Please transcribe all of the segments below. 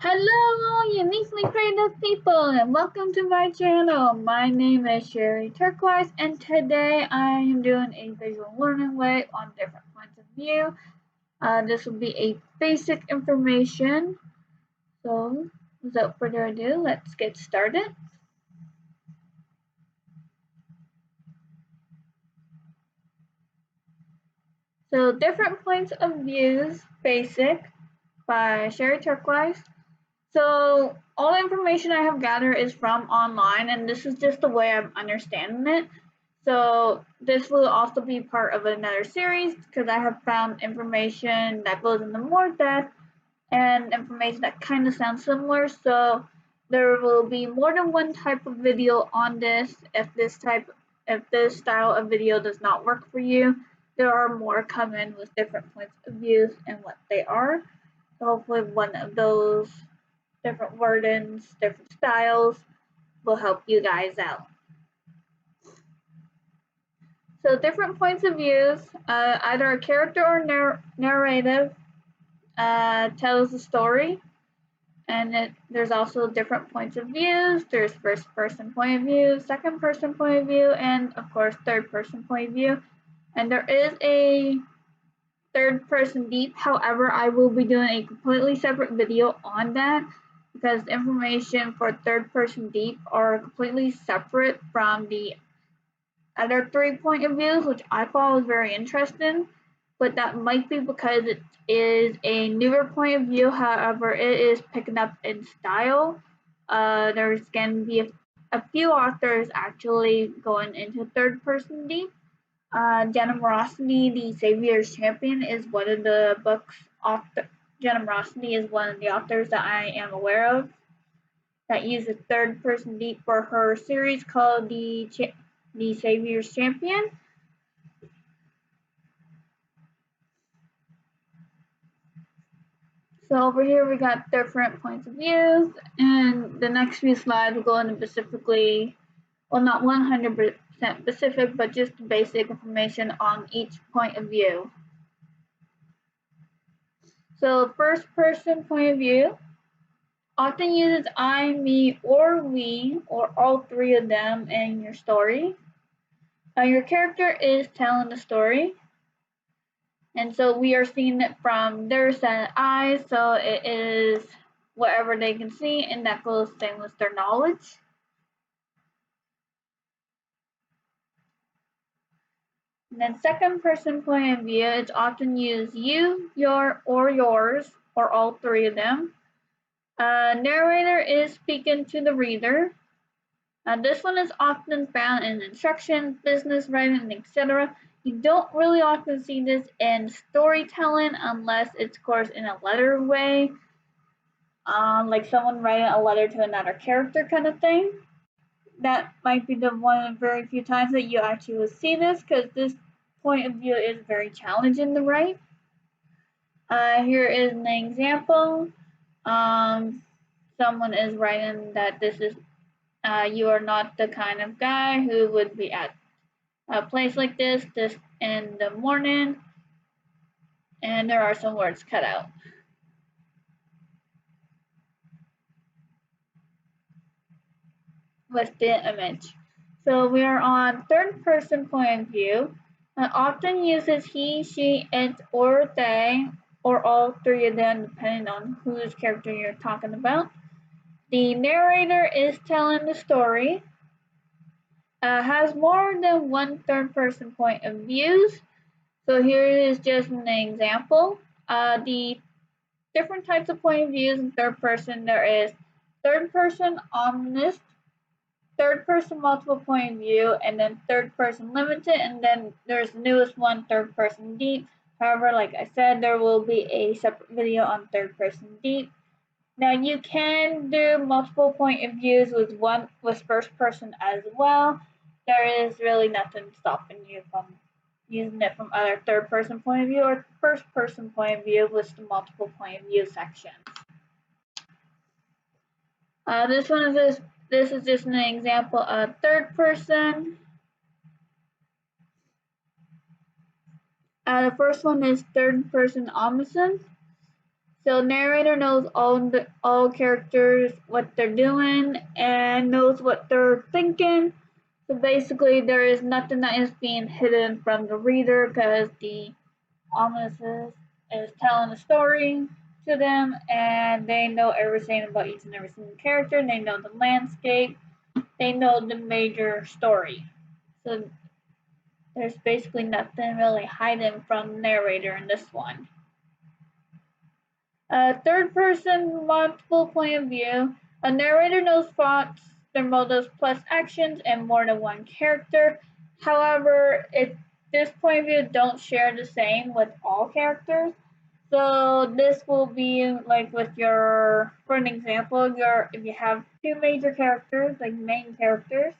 Hello, uniquely creative people, and welcome to my channel. My name is Sherry Turquoise, and today I am doing a visual learning way on different points of view. This will be a basic information. So, without further ado, let's get started. So, different points of views, basic, by Sherry Turquoise. So all the information I have gathered is from online, and this is just the way I'm understanding it. So this will also be part of another series because I have found information that goes into more depth and information that kind of sounds similar. So there will be more than one type of video on this. If this style of video does not work for you, there are more coming with different points of views and what they are. So hopefully one of those different wordings, different styles will help you guys out. So different points of views, either a character or narrative tells a story, and there's also different points of views. There's first person point of view, second person point of view, and of course third person point of view. And there is a third person deep. However, I will be doing a completely separate video on that because information for third person deep are completely separate from the other 3 point of views, which I thought was very interesting. But that might be because it is a newer point of view. However, it is picking up in style. There's going to be a few authors actually going into third person deep. Generosity, the Savior's Champion, is one of the books. Generosity is one of the authors that I am aware of that uses third person deep for her series called the Savior's Champion. So over here we got different points of views, and the next few slides will go into specifically, well, not 100% specific, but just basic information on each point of view. So first person point of view often uses I, me, or we, or all three of them in your story. Your character is telling the story, and so we are seeing it from their set of eyes, so it is whatever they can see, and that goes same with their knowledge. And then second person point of view, it's often used you, your, or yours, or all three of them. Narrator is speaking to the reader. This one is often found in instructions, business writing, etc. You don't really often see this in storytelling unless it's, of course, in a letter way, like someone writing a letter to another character kind of thing. That might be the one of the very few times that you actually will see this because this point of view is very challenging to write. Here is an example. Someone is writing that this is you are not the kind of guy who would be at a place like this in the morning, and there are some words cut out. With the image. So we are on third person point of view. Often uses he, she, it, or they, or all three of them depending on whose character you're talking about. The narrator is telling the story. Has more than one third person point of views. So here is just an example. The different types of point of views in third person, there is third person omniscient, third person multiple point of view, and then third person limited, and then there's the newest one, third person deep. However, like I said, there will be a separate video on third person deep. Now you can do multiple point of views with first person as well. There is really nothing stopping you from using it from either third person point of view or first person point of view with the multiple point of view section. This is just an example of third person. The first one is third person omniscient. So narrator knows all characters, what they're doing, and knows what they're thinking. So basically, there is nothing that is being hidden from the reader because the Omniscient is telling a story to them, and they know everything about each and every single character. They know the landscape. They know the major story. So there's basically nothing really hidden from the narrator in this one. Third person multiple point of view. A narrator knows thoughts, their motives plus actions, and more than one character. However, this point of view don't share the same with all characters. So this will be like with for an example, if you have two major characters, like main characters,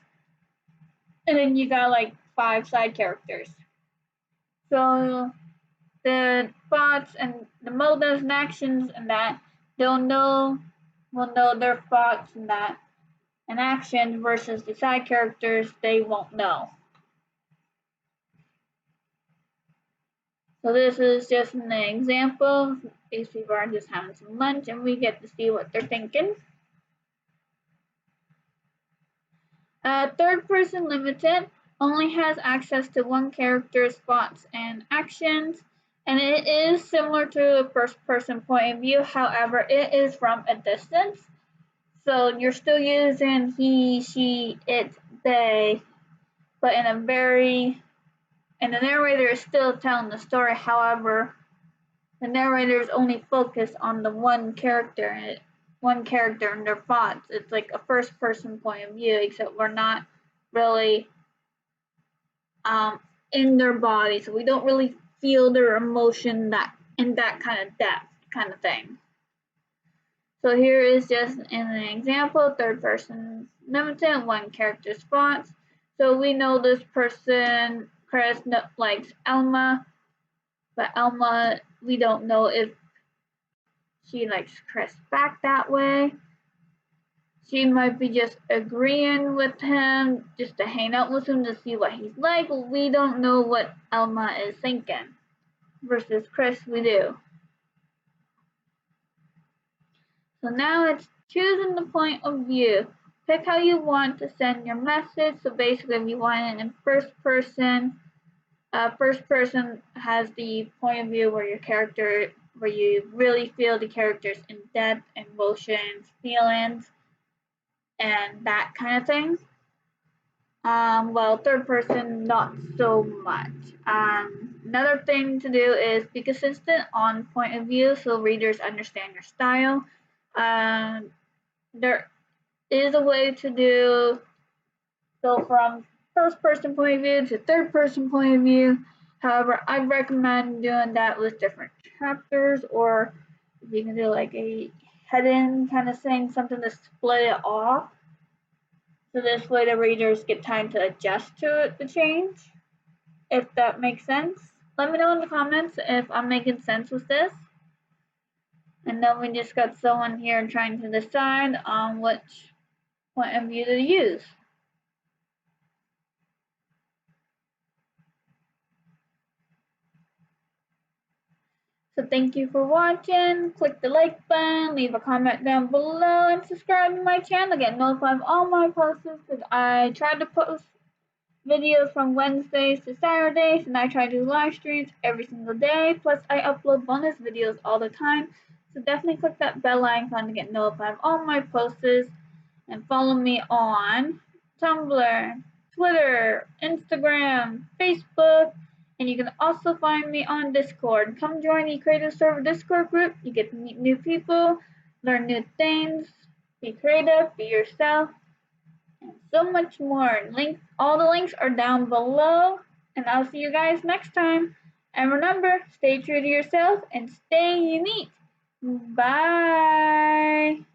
and then you got like 5 side characters. So the thoughts and the motives and actions and that will know their thoughts and that and actions versus the side characters they won't know. So this is just an example. These people are just having some lunch and we get to see what they're thinking. Third person limited only has access to one character's thoughts and actions, and it is similar to a first person point of view. However, it is from a distance. So you're still using he, she, it, they, but and the narrator is still telling the story. However, the narrator is only focused on the one character and their thoughts. It's like a first person point of view, except we're not really in their body, so we don't really feel their emotion in that kind of depth kind of thing. So here is just an example, third person limited, one character's thoughts. So we know this person, Chris, likes Elma, but Elma, we don't know if she likes Chris back that way. She might be just agreeing with him just to hang out with him to see what he's like. We don't know what Elma is thinking. Versus Chris, we do. So now it's choosing the point of view. Pick how you want to send your message. So basically, if you want it in first person has the point of view where you really feel the characters in depth, emotions, feelings, and that kind of thing. Well, third person, not so much. Another thing to do is be consistent on point of view so readers understand your style. There is a way to go from first person point of view to third person point of view. However, I recommend doing that with different chapters, or if you can do like a head-in kind of thing, something to split it off. So this way the readers get time to adjust to the change, if that makes sense. Let me know in the comments if I'm making sense with this. And then we just got someone here trying to decide on which point of view to use. So thank you for watching. Click the like button, leave a comment down below, and subscribe to my channel. Get notified of all my posts because I try to post videos from Wednesdays to Saturdays, and I try to do live streams every single day. Plus, I upload bonus videos all the time. So definitely click that bell icon to get notified of all my posts, and follow me on Tumblr, Twitter, Instagram, Facebook, and you can also find me on Discord. Come join the Creative Server Discord group. You get to meet new people, learn new things, be creative, be yourself, and so much more. All the links are down below, and I'll see you guys next time. And remember, stay true to yourself and stay unique. Bye.